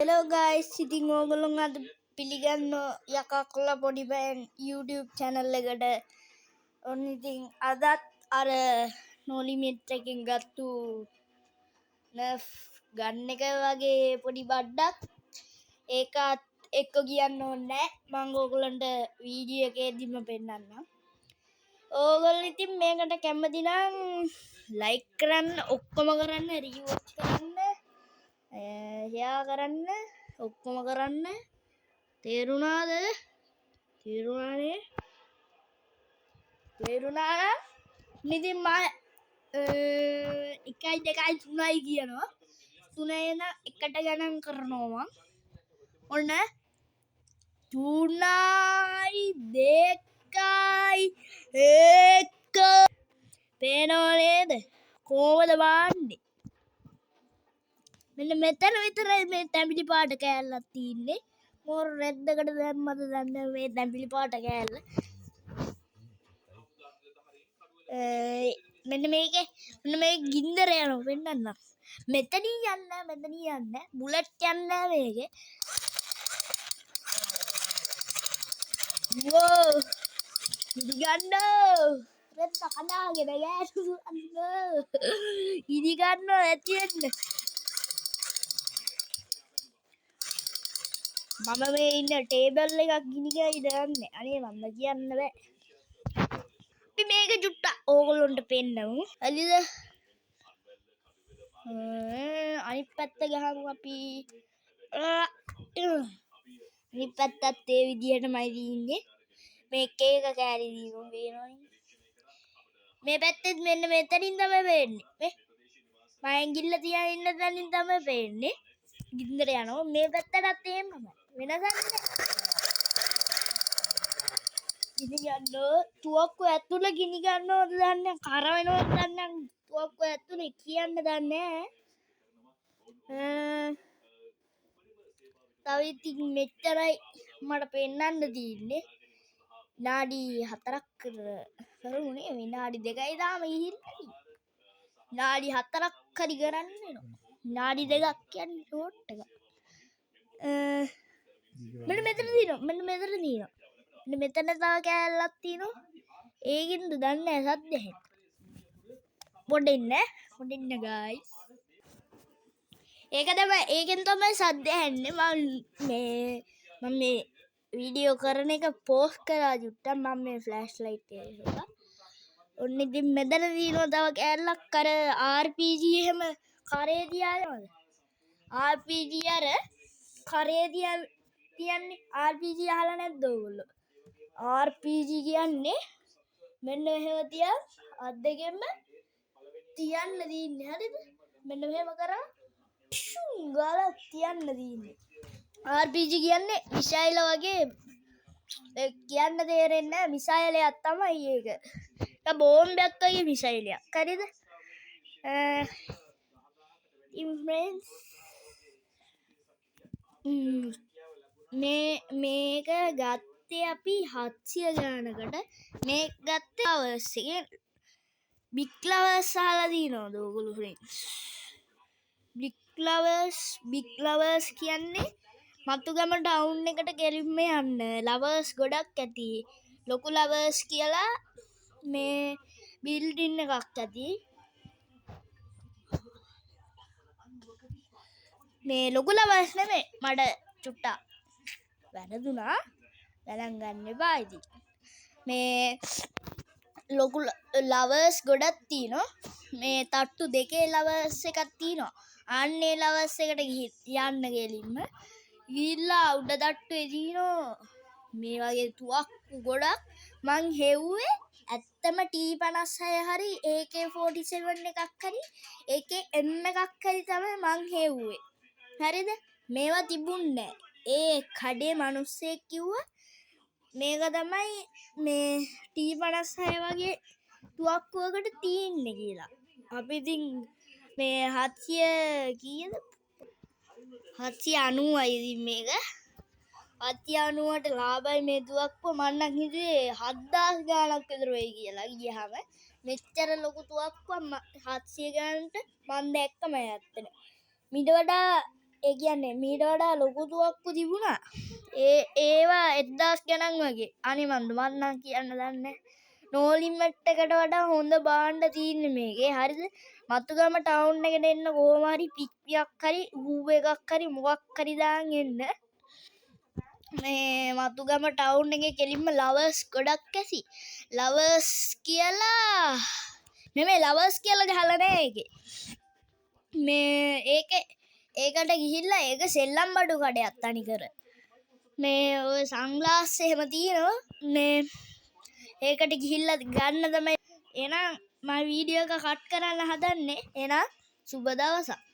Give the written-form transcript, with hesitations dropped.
Hello guys, ඉතින් ඕගොල්ලෝ අද පිළිගන්න යකා කොල්ලා පොඩි බෑන් YouTube channel එකට. ඔන්න ඉතින් අදත් අර no limit එකෙන් ගත්තු nerf ගන්න එක වගේ පොඩි බඩක් ඒකත් එක්ක කියන්න ඕනේ නැහැ. මම ඕගොල්ලන්ට වීඩියෝ එකේදීම පෙන්නන්නම්. ඕගොල්ලෝ ඉතින් මේකට කැමති නම් like කරන්න, ඔක්කොම කරන්න, rewatch කරන්න, ෂෙයා කරන්න, ඔක්කොම කරන්න. තේරුණාද? තේරුණානේ? තේරුණා නම් ඉතින් මම 1 2 3යි කියනවා. 3 එන එකට ගණන් කරනවා මම. ඔන්න 3යි 2යි 1 පේනව නේද? කොහොමද බාන්නේ? මෙන්න මෙතන විතරයි මේ තැඹිලි පාට කෑල්ලක් තියෙන්නේ. මොර රෙද්දකට දැම්මද දන්නේ මේ තැඹිලි පාට කෑල්ල. මෙන්න මේ ගින්දර යනවා පෙන්නන්න. මෙතනින් යන්න බුලට් යන්න මේකේ. වෝ ඉදි ගන්නෝ රෙද්ද කඩාගෙන ගෑනුවා. ඉදි ගන්නෝ ඇති වෙන්න. මම මේ ඉන්න ටේබල් එකක් ගිනි ගයි දාන්නේ. අනේ මම කියන්න බෑ. අපි මේක චුට්ටක් ඕගොල්ලන්ට පෙන්නමු. හරිද? අනිත් පැත්ත ගහමු අපි. අනිත් පැත්තත් ඒ විදිහටමයි දින්නේ. මේක එක කෑලි දිනු වෙනවනේ. මේ පැත්තෙත් මෙන්න මෙතනින් තමයි වෙන්නේ. මම ඇඟිල්ල තියන් ඉන්න තැනින් තමයි වෙන්නේ. ගින්දර යනවා. මේ පැත්තටත් එහෙමමයි. වෙනසක් නැහැ. ගිනි ගන්නෝ තුවක්කුව ඇතුළේ ගිනි ගන්නවද දන්නේ කර වෙනවද දන්නේ තුවක්කුව ඇතුළේ කියන්න දන්නේ තව ඉතින් මෙච්චරයි මට පෙන්නන්න තියෙන්නේ. විනාඩි 4ක් කරුනේ විනාඩි 2යි තාම ගිහිල්ලා. විනාඩි 4ක් හරි කරන්න වෙනවා. විනාඩි 2ක් කියන්නේ ෂෝට් එක. මෙන්න මෙතන තියෙනවා. මෙතන තව කෑල්ලක් තියෙනවා. ඒකින්ද දන්නේ නැහැ සද්ද ඇහෙන්නේ. පොඩ්ඩ ඉන්න guys. ඒකෙන් තමයි සද්ද ඇහෙන්නේ. මම මේ වීඩියෝ කරන එක පෝස්ට් කරලා ජුට්ටක් මම මේ ෆ්ලෑෂ් ලයිට් එක හොදා. ඔන්න ඉතින් මෙතන තියෙනවා තව කෑල්ලක් අර RPG එහෙම කරේ තියානවද? RPG අර කරේ තියන්නේ RPG අහලා නැද්ද ඔයගොල්ලෝ? RPG කියන්නේ මෙන්න එහෙම තියන් අත් දෙකෙන්ම තියන්න දින්නේ. හරිද? මෙන්න මෙහෙම කරා ෂුම් ගාලා තියන්න දින්නේ. RPG කියන්නේ මිසයිල වගේ කියන්න තේරෙන්නේ නැහැ. මිසයිලයක් තමයි ඒක. ඒක බෝම්බයක් වගේ මිසයිලයක්. හරිද? ඉම්ෆ්‍රෙන්ස් මේක ගත්තේ අපි 700 ගානකට. මේක ගත්තේ අවර්ස් එකේ බිග් ලවර්ස් අහලා තියෙනවද ඔයගොල්ලෝ ෆ්‍රෙන්ඩ්ස්? බිග් ලවර්ස් කියන්නේ මතුගම ටවුන් එකට ගෙලින්ම යන්න ලවර්ස් ගොඩක් ඇති. ලොකු ලවර්ස් කියලා මේ බිල්ඩින් එකක් ඇති. මේ ලොකු ලවර්ස් නෙමෙයි මට චුට්ටක් වැරදුනා. ගණන් ගන්න එපා ඉතින්. මේ ලොකු ලවර්ස් ගොඩක් තියෙනවා. මේ තට්ටු දෙකේ ලවර්ස් එකක් තියෙනවා. අන්නේ ලවර්ස් එකට යන්න ගෙලින්ම ගිහිල්ලා උඩ තට්ටුවේ තියෙනවා මේ වගේ තුවක්කු ගොඩක්. මං හෙව්වේ ඇත්තම T56 හරි AK47 එකක් හරි AKM එකක් හරි තමයි මං හෙව්වේ. හරිද? මේවා තිබුණේ නැහැ. ඒ කඩේ මිනිස්සෙක් කිව්වා මේක තමයි මේ T56 වගේ තුවක්කුවකට තියෙන්නේ කියලා. අපි ඉතින් මේ 700 කීයද? 790යි ඉතින් මේක. 790ට ලාභයි මේ තුවක්කුව. මම නම් හිතුවේ 7000 ගාණක් විතර වෙයි කියලා. ගියාම මෙච්චර ලොකු තුවක්කුවක් 700 ගාණට මම දැක්කම ඇත්තනේ. ඊට වඩා ඒ කියන්නේ මීට වඩා ලොකු තුවක්කු තිබුණා. ඒවා 1000 ගණන් වගේ. අනිමන්ද මන් නම් කියන්න දන්නේ. නෝලිමට් එකට වඩා හොඳ භාණ්ඩ තියෙන්නේ මේකේ. හරිද? මතුගම ටවුන් එකට එන්න කොහොම හරි පික්පියක් හරි ඌ එකක් හරි මොකක් හරි දාන් එන්න. මේ මතුගම ටවුන් එකේ කෙලින්ම ලවර්ස් ගොඩක් ඇසි. ලවර්ස් කියලා නෙමෙයි ලවර්ස් කියලා ගහලා නෑ ඒකේ. මේ ඒකට ගිහිල්ලා ඒක සෙල්ලම් බඩු කඩයක් තනිකර. මේ ඔය සන්ග්ලාස් එහෙම තියෙනවා. මේ ඒකට ගිහිල්ලා ගන්න තමයි. එහෙනම් මම වීඩියෝ එක කට් කරන්න හදන්නේ. එහෙනම් සුබ දවසක්.